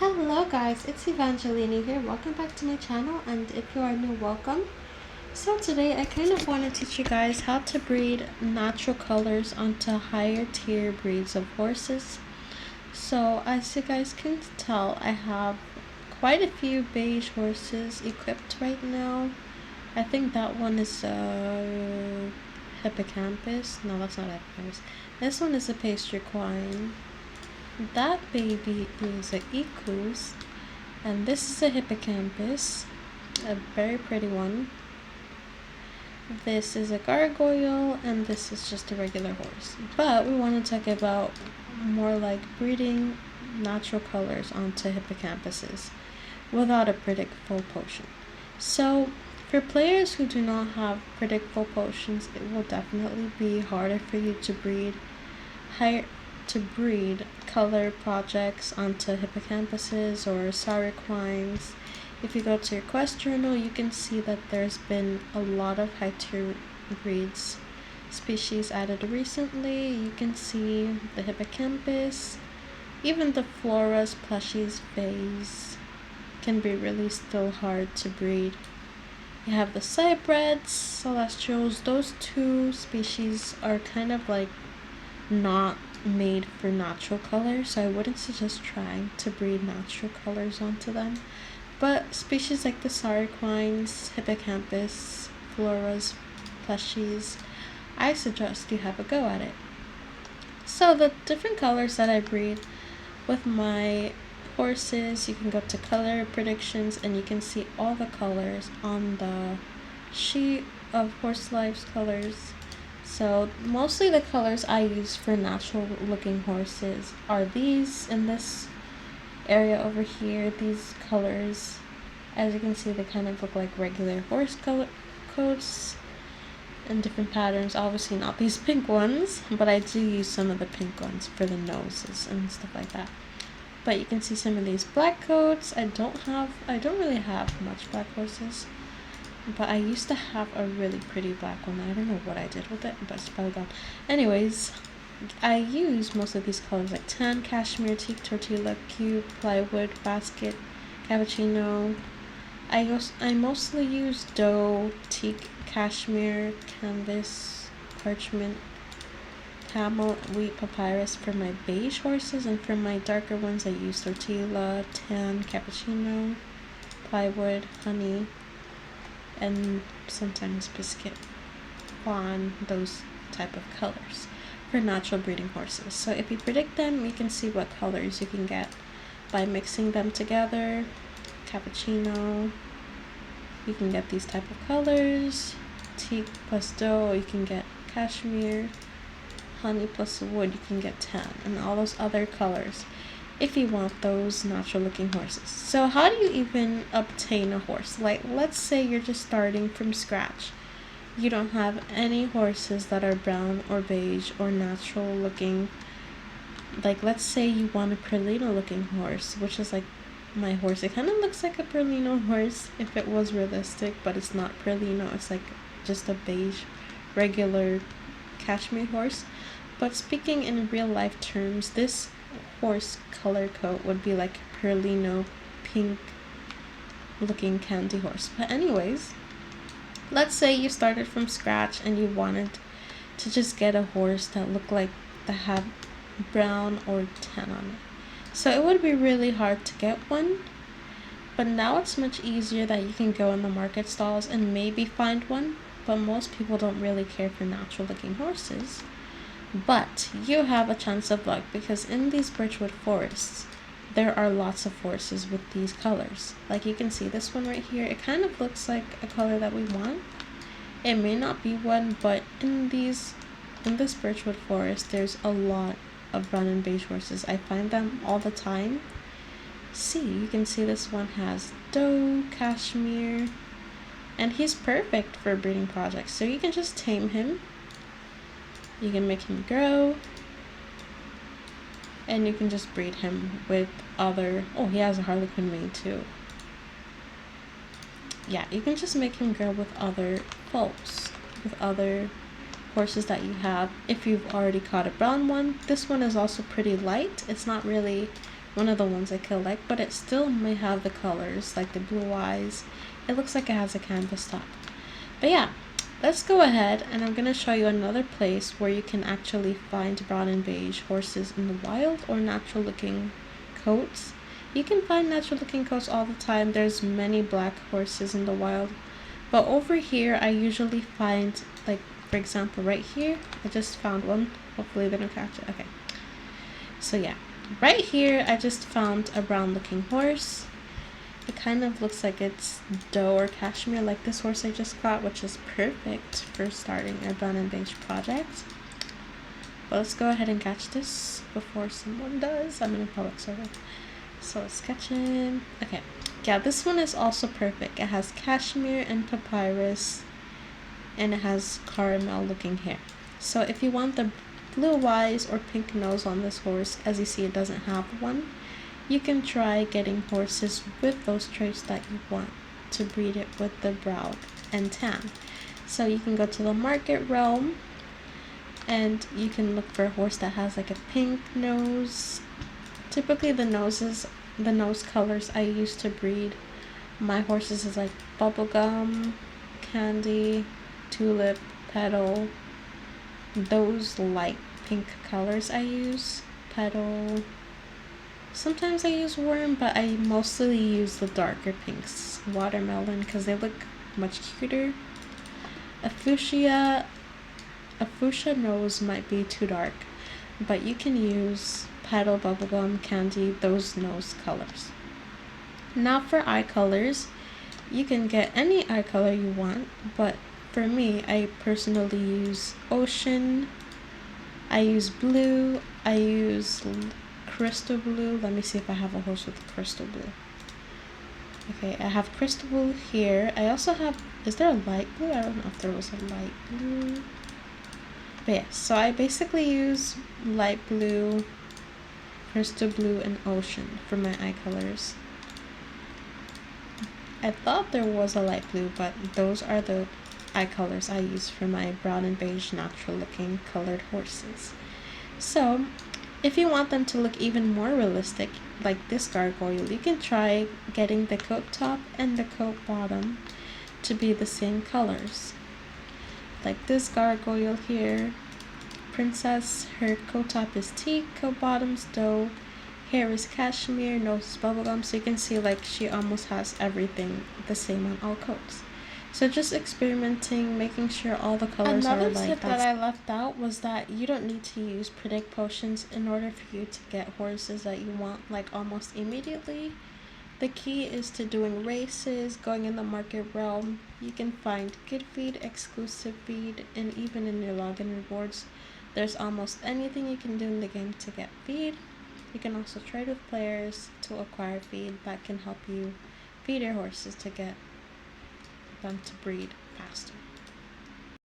Hello guys, it's Evangelini here. Welcome back to my channel, and if you are new, welcome. So today I kind of want to teach you guys how to breed natural colors onto higher tier breeds of horses. So as you guys can tell, I have quite a few beige horses equipped right now. I think that one is a hippocampus. No, that's not a hippocampus. This one is a pastry equine. That baby is a ecluse, and this is a hippocampus, a very pretty one. This is a gargoyle, and this is just a regular horse. But we want to talk about more like breeding natural colors onto hippocampuses without a predictable potion. So for players who do not have predictable potions, it will definitely be harder for you to breed color projects onto hippocampuses or sauroquines. If you go to your quest journal, you can see that there's been a lot of high tier breeds species added recently. You can see the hippocampus, even the floras, plushies, fays can be really still hard to breed. You have the cybreds, celestials. Those two species are kind of like not made for natural colors, so I wouldn't suggest trying to breed natural colors onto them. But species like the sauroquines, hippocampus, floras, plushies, I suggest you have a go at it. So the different colors that I breed with my horses, you can go to color predictions and you can see all the colors on the sheet of horse lives colors. So mostly the colors I use for natural looking horses are these in this area over here. These colors, as you can see, they kind of look like regular horse color coats in different patterns. Obviously not these pink ones, but I do use some of the pink ones for the noses and stuff like that. But you can see some of these black coats. I don't really have much black horses. But I used to have a really pretty black one. I don't know what I did with it, but it's probably gone. Anyways, I use most of these colors like tan, cashmere, teak, tortilla, cube, plywood, basket, cappuccino. I mostly use dough, teak, cashmere, canvas, parchment, camel, wheat, papyrus for my beige horses, and for my darker ones I use tortilla, tan, cappuccino, plywood, honey, and sometimes biscuit, fawn, those type of colors for natural breeding horses. So if you predict them, you can see what colors you can get by mixing them together. Cappuccino, you can get these type of colors. Teak plus dough, you can get cashmere. Honey plus wood, you can get tan, and all those other colors if you want those natural looking horses. So how do you even obtain a horse? Like, let's say you're just starting from scratch. You don't have any horses that are brown or beige or natural looking. Like, let's say you want a Perlino looking horse, which is like my horse. It kind of looks like a Perlino horse if it was realistic, but it's not Perlino. It's like just a beige regular cashmere horse. But speaking in real life terms, this horse color coat would be like Perlino pink looking candy horse. But anyways, let's say you started from scratch and you wanted to just get a horse that looked like that had brown or tan on it. So it would be really hard to get one, but now it's much easier that you can go in the market stalls and maybe find one. But most people don't really care for natural looking horses. But you have a chance of luck, because in these birchwood forests there are lots of horses with these colors. Like you can see this one right here, it kind of looks like a color that we want. It may not be one, but in this birchwood forest there's a lot of brown and beige horses. I find them all the time. See, you can see this one has dough, cashmere, and he's perfect for breeding projects. So you can just tame him. You can make him grow, and you can just breed him with other. Oh, he has a Harlequin mane too. Yeah, you can just make him grow with other foals, with other horses that you have. If you've already caught a brown one, this one is also pretty light. It's not really one of the ones I collect, but it still may have the colors, like the blue eyes. It looks like it has a canvas top. But yeah, let's go ahead and I'm going to show you another place where you can actually find brown and beige horses in the wild or natural looking coats. You can find natural looking coats all the time. There's many black horses in the wild. But over here, I usually find, like, for example, right here, I just found one. Hopefully they don't catch it. Okay. So yeah, right here, I just found a brown looking horse. It kind of looks like it's doe or cashmere, like this horse I just got, which is perfect for starting a brown and beige project. But let's go ahead and catch this before someone does. I'm in a public server. So let's catch him. Okay. Yeah, this one is also perfect. It has cashmere and papyrus, and it has caramel looking hair. So if you want the blue eyes or pink nose on this horse, as you see it doesn't have one, you can try getting horses with those traits that you want to breed it with the brown and tan. So you can go to the market realm and you can look for a horse that has like a pink nose. Typically the nose colors I use to breed my horses is like bubblegum, candy, tulip, petal. Those light pink colors I use. Petal. Sometimes I use worm, but I mostly use the darker pinks. Watermelon, because they look much cuter. A fuchsia nose might be too dark, but you can use petal, bubblegum, candy, those nose colors. Now for eye colors, you can get any eye color you want, but for me, I personally use ocean, I use blue, I use crystal blue. Let me see if I have a horse with crystal blue. Okay, I have crystal blue here. I also have, is there a light blue? I don't know if there was a light blue. But yeah, so I basically use light blue, crystal blue, and ocean for my eye colors. I thought there was a light blue, but those are the eye colors I use for my brown and beige natural looking colored horses. So if you want them to look even more realistic, like this gargoyle, you can try getting the coat top and the coat bottom to be the same colors. Like this gargoyle here, princess, her coat top is teak, coat bottom's doe, hair is cashmere, nose is bubblegum, so you can see like she almost has everything the same on all coats. So just experimenting, making sure all the colors are like that. Another tip that I left out was that you don't need to use predict potions in order for you to get horses that you want like almost immediately. The key is to doing races, going in the market realm. You can find good feed, exclusive feed, and even in your login rewards, there's almost anything you can do in the game to get feed. You can also trade with players to acquire feed that can help you feed your horses to get them to breed faster.